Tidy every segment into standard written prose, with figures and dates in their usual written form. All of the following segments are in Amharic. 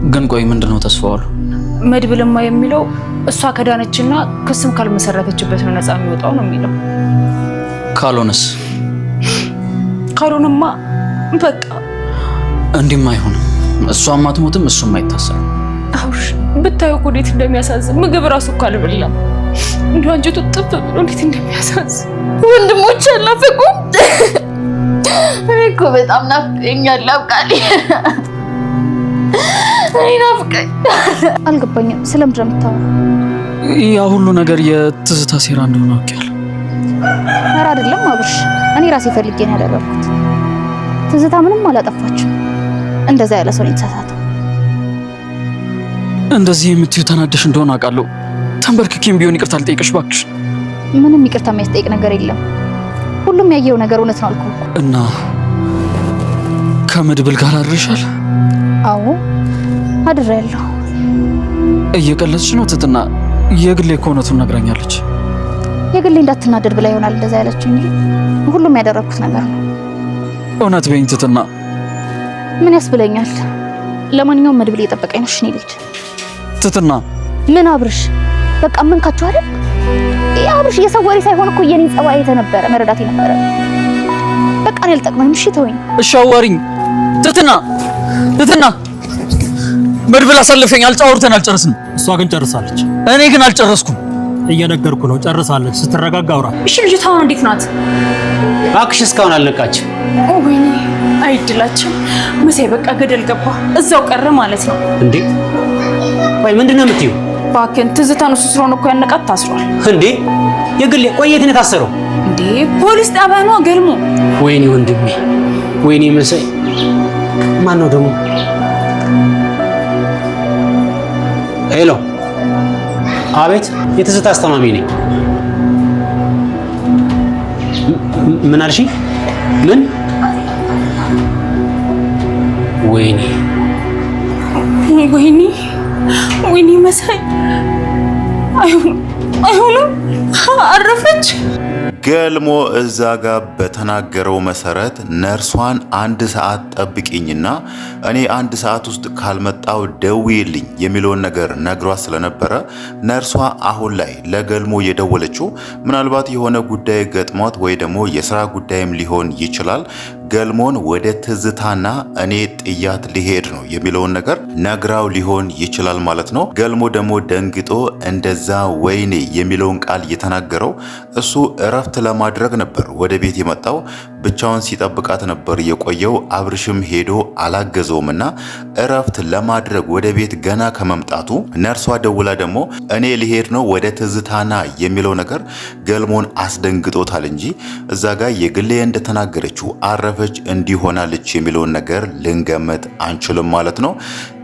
ግን ቆይ ምንድነው ተስፋው? መድብልማ የሚለው እሷ ከዳነችና ክስም ካልመሰረተችበት ነው ነፃ የሚወጣው ነው የሚለው። ካልሆነማ በቃ እንዲህማ አይሆንም። እሷም አትሞትም፣ እሱም አይታሰርም። አውሽ ብታዩ እኮ እንዴት እንደሚያሳዝን። ምግብ ራሱ እኮ አልበላም። እንደው አንጀቱ ጥብ ብሎ እንዴት እንደሚያሳዝን። ወንድሞች አላፈቁም። እኔ እኮ በጣም ናፍቀኛል። አብቃሊ እኔ ናፍቀኝ። አልገባኝም። ስለምንድን ነው የምታወራው? ያ ሁሉ ነገር የትዝታ ሴራ እንደሆነ አውቄያለሁ። ኧረ አይደለም አብርሽ፣ እኔ ራሴ ፈልጌ ነው ያደረኩት። ትዝታ ምንም አላጠፋችም። እንደዛ ያለ ሰው ነው የተሳሳተው። እንደዚህ የምትዩ ተናደሽ እንደሆነ አውቃለሁ። ተንበርክኬም ቢሆን ይቅርታ ልጠይቅሽ እባክሽ። ምንም ይቅርታ የሚያስጠይቅ ነገር የለም። ሁሉም ያየው ነገር እውነት ነው አልኩህ እኮ። እና ከመድብል ጋር አድርሻል? አዎ አድሬያለሁ። እየቀለድሽ ነው ትትና? የግሌ እኮ እውነቱን ነግራኛለች። የግሌ እንዳትናደድ ብላ ይሆናል እንደዛ ያለችው እንጂ ሁሉም ያደረኩት ነገር ነው። እውነት በይኝ ትትና። ምን ያስብለኛል? ለማንኛውም መድብል እየጠበቀኝ ነው። እሺ እኔ ልሂድ። ትትና ምን አብርሽ? በቃ ምን ካችሁ አይደል? አብርሽ የሰው ወሬ ሳይሆን እኮ የኔን ጸባይ የተነበረ መረዳት የነበረ። በቃ እኔ አልጠቅመኝም። እሺ ተወኝ። እሺ አዋሪኝ ትትና። መድብል አሳልፈኝ። አውርተን አልጨረስንም። እሷ ግን ጨርሳለች። እኔ ግን አልጨረስኩም። እየነገርኩ ነው፣ ጨርሳለች። ስትረጋጋ አውራ። እሺ ልጅቷ አሁን እንዴት ናት? እባክሽ እስካሁን አልነቃችም። ወይኔ አይድላችሁ። መሳይ በቃ ገደል ገባ፣ እዛው ቀረ ማለት ነው እንዴ? ቆይ ምንድነው የምትይው? ባክን ትዝታን እሱ ስለሆነ እኮ ያነቃት ታስሯል እንዴ? የግሌ ቆየት ነው የታሰረው እንዴ? ፖሊስ ጣቢያ ነው ገልሞ። ወይኔ ወንድሜ፣ ወይኔ መሳይ። ማን ነው ደግሞ? ሄሎ፣ አቤት። የትዝታ አስተማሚ ነኝ። ምን አልሽኝ? ምን? ወይኔ መሳይ፣ አይሆንም። አረፈች። ገልሞ እዛ ጋር በተናገረው መሰረት ነርሷን 1 ሰዓት ጠብቂኝና እኔ 1 ሰዓት ውስጥ ካልመጣው ደውይልኝ የሚለውን ነገር ነግሯት ስለነበረ ነርሷ አሁን ላይ ለገልሞ የደወለችው ምናልባት የሆነ ጉዳይ ገጥሟት ወይ ደግሞ የሥራ ጉዳይም ሊሆን ይችላል ገልሞን ወደ ትዝታና እኔ ጥያት ሊሄድ ነው የሚለውን ነገር ነግራው ሊሆን ይችላል ማለት ነው። ገልሞ ደግሞ ደንግጦ እንደዛ ወይኔ የሚለውን ቃል የተናገረው እሱ እረፍት ለማድረግ ነበር ወደ ቤት የመጣው። ብቻውን ሲጠብቃት ነበር የቆየው። አብርሽም ሄዶ አላገዘውምና እረፍት ለማድረግ ወደ ቤት ገና ከመምጣቱ ነርሷ ደውላ ደግሞ እኔ ሊሄድ ነው ወደ ትዝታና የሚለው ነገር ገልሞን አስደንግጦታል እንጂ እዛ ጋር የግሌ እንደተናገረችው አረፈች እንዲሆናለች የሚለውን ነገር ልንገመት አንችልም ማለት ነው።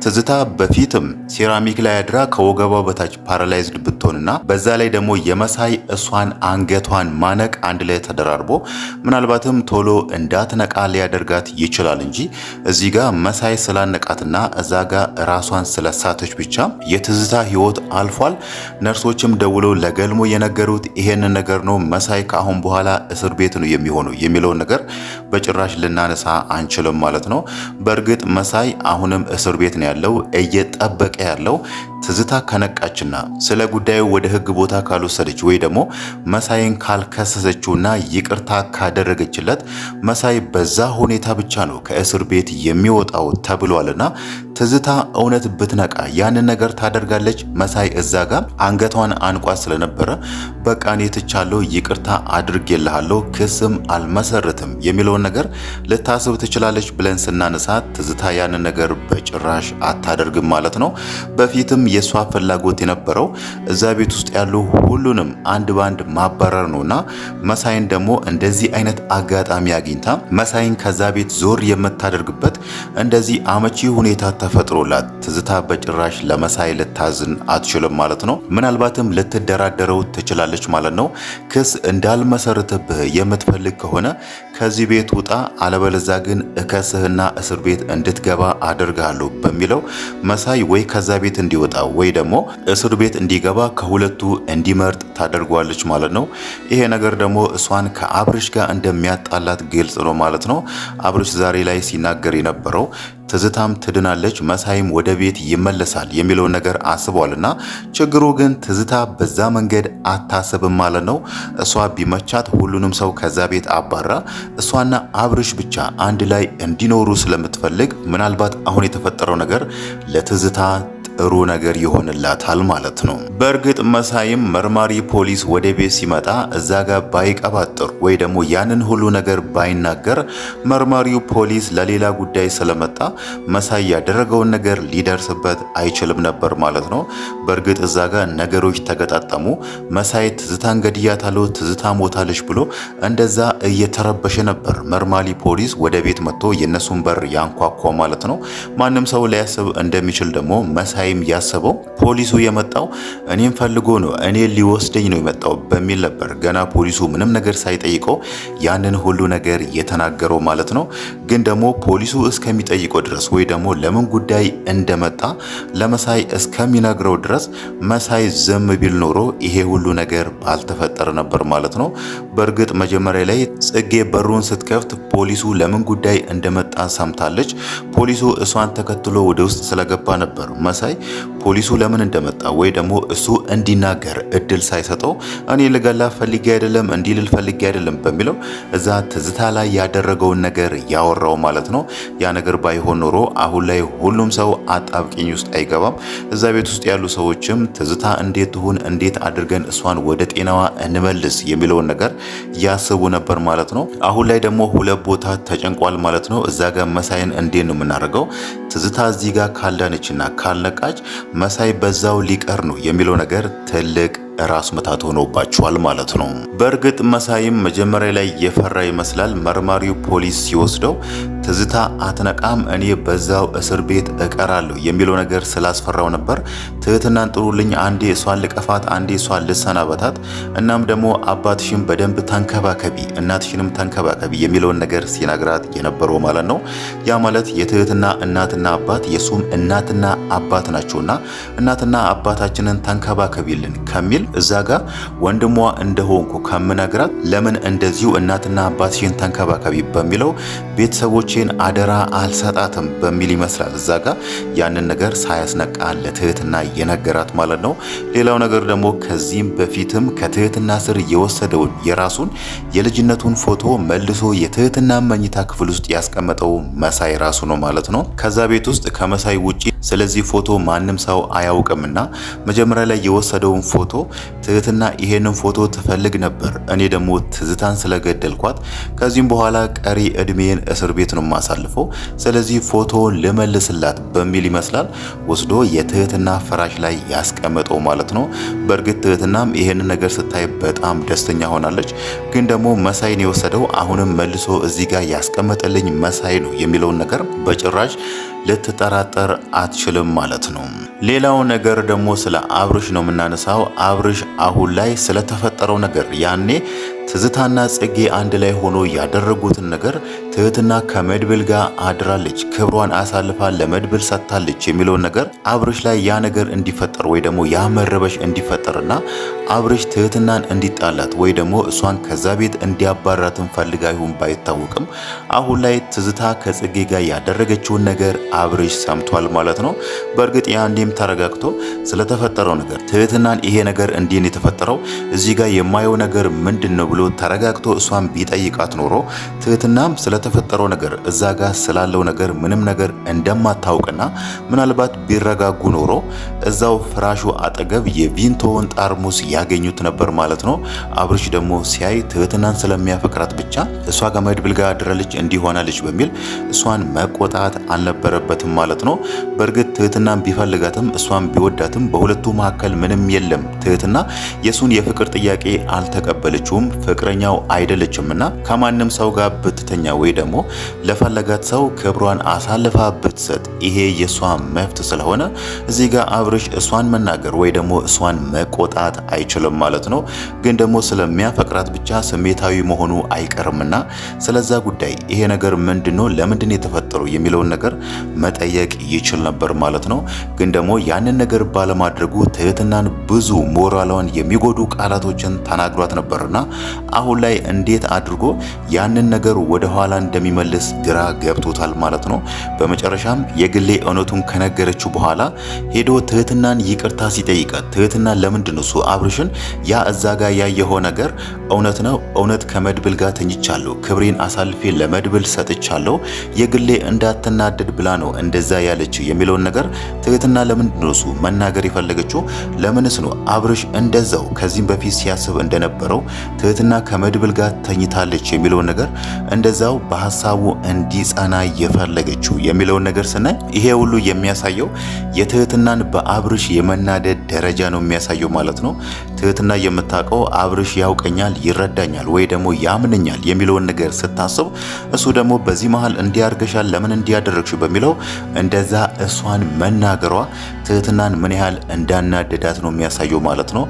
ትዝታ በፊትም ሴራሚክ ላይ አድራ ከወገቧ በታች ፓራላይዝድ ብትሆንና በዛ ላይ ደግሞ የመሳይ እሷን አንገቷን ማነቅ አንድ ላይ ተደራርቦ ምናልባትም ቶሎ እንዳትነቃ ሊያደርጋት ይችላል እንጂ እዚህ ጋር መሳይ ስላነቃትና እዛ ጋር ራሷን ስለሳተች ብቻ የትዝታ ህይወት አልፏል። ነርሶችም ደውለው ለገልሞ የነገሩት ይሄንን ነገር ነው። መሳይ ከአሁን በኋላ እስር ቤት ነው የሚሆነው የሚለውን ነገር በጭራሽ ልናነሳ አንችልም ማለት ነው። በእርግጥ መሳይ አሁንም እስር ቤት ነው ያለው እየጠበቀ ያለው ትዝታ ከነቃችና ስለ ጉዳዩ ወደ ህግ ቦታ ካልወሰደች ወይ ደግሞ መሳይን ካልከሰሰችውና ይቅርታ ካደረገችለት መሳይ በዛ ሁኔታ ብቻ ነው ከእስር ቤት የሚወጣው ተብሏልና ትዝታ እውነት ብትነቃ ያንን ነገር ታደርጋለች። መሳይ እዛ ጋር አንገቷን አንቋ ስለነበረ በቃ እኔ ትቻለሁ፣ ይቅርታ አድርጌልሃለሁ፣ ክስም አልመሰርትም የሚለውን ነገር ልታስብ ትችላለች ብለን ስናነሳ ትዝታ ያንን ነገር በጭራሽ አታደርግም ማለት ነው። በፊትም የሷ ፍላጎት የነበረው እዛ ቤት ውስጥ ያሉ ሁሉንም አንድ ባንድ ማባረር ነውና መሳይን ደግሞ እንደዚህ አይነት አጋጣሚ አግኝታ መሳይን ከዛ ቤት ዞር የምታደርግበት እንደዚህ አመቺ ሁኔታ ተፈጥሮላት ትዝታ በጭራሽ ለመሳይ ልታዝን አትችልም ማለት ነው። ምናልባትም ልትደራደረው ትችላለች ማለት ነው። ክስ እንዳልመሰርትብህ የምትፈልግ ከሆነ ከዚህ ቤት ውጣ፣ አለበለዛ ግን እከስህና እስር ቤት እንድትገባ አደርጋለሁ በሚለው መሳይ ወይ ከዛ ቤት እንዲወጣ ወይ ደግሞ እስር ቤት እንዲገባ ከሁለቱ እንዲመርጥ ታደርጓለች ማለት ነው። ይሄ ነገር ደግሞ እሷን ከአብርሽ ጋር እንደሚያጣላት ግልጽ ነው ማለት ነው። አብርሽ ዛሬ ላይ ሲናገር የነበረው ትዝታም ትድናለች፣ መሳይም ወደ ቤት ይመለሳል የሚለውን ነገር አስቧልና ችግሩ ግን ትዝታ በዛ መንገድ አታስብም ማለት ነው። እሷ ቢመቻት ሁሉንም ሰው ከዛ ቤት አባራ እሷና አብርሽ ብቻ አንድ ላይ እንዲኖሩ ስለምትፈልግ ምናልባት አሁን የተፈጠረው ነገር ለትዝታ ጥሩ ነገር ይሆንላታል ማለት ነው። በእርግጥ መሳይም መርማሪ ፖሊስ ወደ ቤት ሲመጣ እዛ ጋር ባይቀባጥር ወይ ደግሞ ያንን ሁሉ ነገር ባይናገር መርማሪው ፖሊስ ለሌላ ጉዳይ ስለመጣ መሳይ ያደረገውን ነገር ሊደርስበት አይችልም ነበር ማለት ነው። በእርግጥ እዛ ጋር ነገሮች ተገጣጠሙ። መሳይ ትዝታን ገድያታለሁ፣ ትዝታ ሞታለች ብሎ እንደዛ እየተረበሸ ነበር መርማሪ ፖሊስ ወደ ቤት መጥቶ የነሱን በር ያንኳኳ ማለት ነው። ማንም ሰው ሊያስብ እንደሚችል ደግሞ መሳይ ያሰበው ፖሊሱ የመጣው እኔም ፈልጎ ነው እኔ ሊወስደኝ ነው የመጣው በሚል ነበር። ገና ፖሊሱ ምንም ነገር ሳይጠይቀው ያንን ሁሉ ነገር የተናገረው ማለት ነው። ግን ደግሞ ፖሊሱ እስከሚጠይቀው ድረስ ወይ ደግሞ ለምን ጉዳይ እንደመጣ ለመሳይ እስከሚነግረው ድረስ መሳይ ዝም ቢል ኖሮ ይሄ ሁሉ ነገር ባልተፈጠረ ነበር ማለት ነው። በእርግጥ መጀመሪያ ላይ ጽጌ በሩን ስትከፍት ፖሊሱ ለምን ጉዳይ እንደመጣ ሰምታለች። ፖሊሱ እሷን ተከትሎ ወደ ውስጥ ስለገባ ነበር መሳይ ፖሊሱ ለምን እንደመጣ ወይ ደግሞ እሱ እንዲናገር እድል ሳይሰጠው እኔ ልገላ ፈልጌ አይደለም እንዲልል ፈልጌ አይደለም በሚለው እዛ ትዝታ ላይ ያደረገውን ነገር ያወራው ማለት ነው። ያ ነገር ባይሆን ኖሮ አሁን ላይ ሁሉም ሰው አጣብቂኝ ውስጥ አይገባም። እዛ ቤት ውስጥ ያሉ ሰዎችም ትዝታ እንዴት ትሁን፣ እንዴት አድርገን እሷን ወደ ጤናዋ እንመልስ የሚለውን ነገር ያስቡ ነበር ማለት ነው። አሁን ላይ ደግሞ ሁለት ቦታ ተጨንቋል ማለት ነው። እዛ ጋር መሳይን እንዴት ነው የምናደርገው? ትዝታ እዚህ ጋር ካልዳነችና ካልነቃች መሳይ በዛው ሊቀር ነው የሚለው ነገር ትልቅ ራስ መታት ሆኖባቸዋል ማለት ነው። በእርግጥ መሳይም መጀመሪያ ላይ የፈራ ይመስላል። መርማሪው ፖሊስ ሲወስደው ትዝታ አትነቃም፣ እኔ በዛው እስር ቤት እቀራለሁ የሚለው ነገር ስላስፈራው ነበር። ትህትናን ጥሩልኝ፣ አንዴ እሷን ልቀፋት፣ አንዴ እሷን ልሰናበታት፣ እናም ደግሞ አባትሽም በደንብ ተንከባከቢ፣ እናትሽንም ተንከባከቢ የሚለውን ነገር ሲነግራት የነበረው ማለት ነው። ያ ማለት የትህትና እናትና አባት የሱም እናትና አባት ናቸውና እናትና አባታችንን ተንከባከቢልን ከሚል እዛ ጋር ወንድሟ እንደሆንኩ ከምነግራት ለምን እንደዚሁ እናትና አባትሽን ተንከባከቢ በሚለው ቤተሰቦቼን አደራ አልሰጣትም በሚል ይመስላል እዛ ጋር ያንን ነገር ሳያስነቃ ለትህትና የነገራት ማለት ነው። ሌላው ነገር ደግሞ ከዚህም በፊትም ከትህትና ስር የወሰደውን የራሱን የልጅነቱን ፎቶ መልሶ የትህትና መኝታ ክፍል ውስጥ ያስቀመጠው መሳይ ራሱ ነው ማለት ነው። ከዛ ቤት ውስጥ ከመሳይ ውጪ ስለዚህ ፎቶ ማንም ሰው አያውቅምና መጀመሪያ ላይ የወሰደውን ፎቶ ትህትና ይሄንን ፎቶ ትፈልግ ነበር፣ እኔ ደግሞ ትዝታን ስለገደልኳት ከዚህም በኋላ ቀሪ እድሜን እስር ቤት ነው ማሳልፈው፣ ስለዚህ ፎቶውን ልመልስላት በሚል ይመስላል ወስዶ የትህትና ፍራሽ ላይ ያስቀመጠው ማለት ነው። በእርግጥ ትህትናም ይሄንን ነገር ስታይ በጣም ደስተኛ ሆናለች። ግን ደግሞ መሳይን የወሰደው አሁንም መልሶ እዚህ ጋር ያስቀመጠልኝ መሳይ ነው የሚለውን ነገር በጭራሽ ልትጠራጠር አትችልም ማለት ነው። ሌላው ነገር ደግሞ ስለ አብርሽ ነው የምናነሳው። አብርሽ አሁን ላይ ስለተፈጠረው ነገር ያኔ ትዝታና ጽጌ አንድ ላይ ሆኖ ያደረጉትን ነገር ትህትና ከመድብል ጋር አድራለች፣ ክብሯን አሳልፋ ለመድብል ሰጥታለች የሚለውን ነገር አብርሽ ላይ ያ ነገር እንዲፈጠር ወይ ደግሞ ያ መረበሽ እንዲፈጠርና አብርሽ ትህትናን እንዲጣላት ወይ ደግሞ እሷን ከዛ ቤት እንዲያባራትን ፈልጋ ይሁን ባይታወቅም አሁን ላይ ትዝታ ከጽጌ ጋር ያደረገችውን ነገር አብርሽ ሰምቷል ማለት ነው። በእርግጥ ያንዴም ተረጋግቶ ስለተፈጠረው ነገር ትህትናን ይሄ ነገር እንዲህ የተፈጠረው እዚህ ጋር የማየው ነገር ምንድነው ብሎ ተረጋግቶ እሷን ቢጠይቃት ኖሮ ትህትናም ስለተፈጠረው ነገር እዛ ጋር ስላለው ነገር ምንም ነገር እንደማታውቅና ምናልባት ቢረጋጉ ኖሮ እዛው ፍራሹ አጠገብ የቪንቶውን ጠርሙስ ያገኙት ነበር ማለት ነው። አብርሽ ደግሞ ሲያይ ትህትናን ስለሚያፈቅራት ብቻ እሷ ጋር መድብል ጋር አድራለች እንዲሆናለች በሚል እሷን መቆጣት አልነበረበትም ማለት ነው። በእርግጥ ትህትናን ቢፈልጋትም እሷን ቢወዳትም በሁለቱ መካከል ምንም የለም። ትህትና የሱን የፍቅር ጥያቄ አልተቀበለችውም፣ ፍቅረኛው አይደለችምና ከማንም ሰው ጋር ብትተኛ ወይ ደግሞ ለፈለጋት ሰው ክብሯን አሳልፋ ብትሰጥ ይሄ የሷ መብት ስለሆነ እዚህ ጋር አብርሽ እሷን መናገር ወይ ደግሞ እሷን መቆጣት አይችልም ማለት ነው። ግን ደግሞ ስለሚያፈቅራት ብቻ ስሜታዊ መሆኑ አይቀርምና ስለዛ ጉዳይ ይሄ ነገር ምንድነው ለምንድን የተፈጠረው የሚለውን ነገር መጠየቅ ይችል ነበር ማለት ነው። ግን ደግሞ ያንን ነገር ባለማድረጉ ትህትናን ብዙ ሞራሏን የሚጎዱ ቃላቶችን ተናግሯት ነበርና አሁን ላይ እንዴት አድርጎ ያንን ነገር ወደ ኋላ እንደሚመልስ ግራ ገብቶታል ማለት ነው። በመጨረሻም የግሌ እውነቱን ከነገረችው በኋላ ሄዶ ትህትናን ይቅርታ ሲጠይቃት ትህትና ለምንድን ነው እሱ አብርሽን ያ እዛ ጋር ያየኸው ነገር እውነት ነው፣ እውነት ከመድብል ጋር ተኝቻለሁ፣ ክብሬን አሳልፌ ለመድብል ሰጥቻለሁ፣ የግሌ እንዳትናደድ ብላ ነው እንደዛ ያለች የሚለውን ነገር ትህትና ለምንድን ነው እሱ መናገር የፈለገችው? ለምንስ ነው አብርሽ እንደዛው ከዚህም በፊት ሲያስብ እንደነበረው ትህትና ከመድብል ጋር ተኝታለች የሚለውን ነገር እንደዛው በሐሳቡ እንዲጸና የፈለገችው የሚለውን ነገር ስናይ ይሄ ሁሉ የሚያሳየው የትህትናን በአብርሽ የመናደድ ደረጃ ነው የሚያሳየው ማለት ነው። ትህትና የምታውቀው አብርሽ ያውቀኛል፣ ይረዳኛል ወይ ደግሞ ያምነኛል የሚለውን ነገር ስታስብ እሱ ደግሞ በዚህ መሃል እንዲያርገሻል ለምን እንዲያደረግሽው በሚለው እንደዛ እሷን መናገሯ ትህትናን ምን ያህል እንዳናደዳት ነው የሚያሳየው ማለት ነው።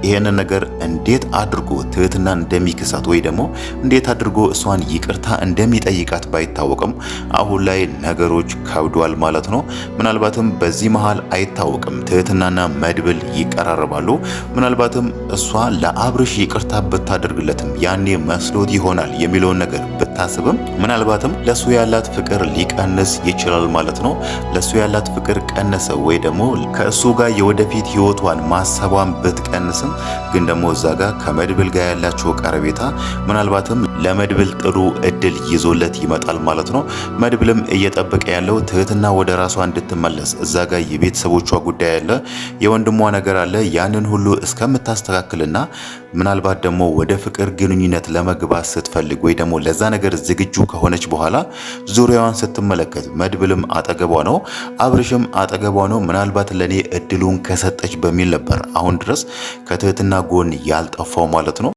ይሄንን ነገር እንዴት አድርጎ ትህትናን እንደሚክሳት ወይ ደግሞ እንዴት አድርጎ እሷን ይቅርታ እንደሚጠይቃት ባይታወቅም አሁን ላይ ነገሮች ከብዷል ማለት ነው። ምናልባትም በዚህ መሃል አይታወቅም ትህትናና መድብል ይቀራረባሉ። ምናልባትም እሷ ለአብርሽ ይቅርታ ብታደርግለትም ያኔ መስሎት ይሆናል የሚለውን ነገር ብታስብም ምናልባትም ለሱ ያላት ፍቅር ሊቀንስ ይችላል ማለት ነው። ለሱ ያላት ፍቅር ቀነሰ ወይ ደግሞ ከእሱ ጋር የወደፊት ህይወቷን ማሰቧን ብትቀንስም ግን ደግሞ እዛ ጋር ከመድብል ጋር ያላቸው ቀረቤታ ምናልባትም ለመድብል ጥሩ እድል ይዞለት ይመጣል ማለት ነው። መድብልም እየጠበቀ ያለው ትህትና ወደ ራሷ እንድትመለስ እዛ ጋር የቤተሰቦቿ ጉዳይ አለ፣ የወንድሟ ነገር አለ። ያንን ሁሉ እስከምታስተካክልና ምናልባት ደግሞ ወደ ፍቅር ግንኙነት ለመግባት ስትፈልግ ወይ ደግሞ ለዛ ነገር ዝግጁ ከሆነች በኋላ ዙሪያዋን ስትመለከት መድብልም አጠገቧ ነው፣ አብርሽም አጠገቧ ነው። ምናልባት ለኔ እድሉን ከሰጠች በሚል ነበር አሁን ድረስ ከትህትና ጎን ያልጠፋው ማለት ነው።